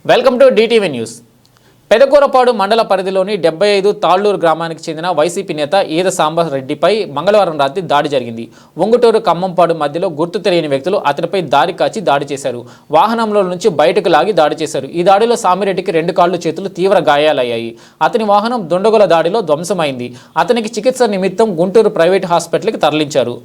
Welcome to DTV news. Pedakurapadu మండల పరిధిలోని 75 తాళ్లూరు గ్రామానికి చెందిన వైసీపీ నేత ఈద సాంబరెడ్డిపై మంగళవారం రాత్రి దాడి జరిగింది. ఒంగుటూరు ఖమ్మంపాడు మధ్యలో గుర్తు తెలియని వ్యక్తులు అతనిపై దాడి చేశారు. వాహనంలో నుంచి బయటకు లాగి దాడి చేశారు. ఈ దాడిలో సామిరెడ్డికి 2 కాళ్ళు చేతులు తీవ్ర గాయాలయ్యాయి. అతని వాహనం దుండగుల దాడిలో ధ్వంసమైంది. అతనికి చికిత్స నిమిత్తం గుంటూరు ప్రైవేట్ హాస్పిటల్కి తరలించారు.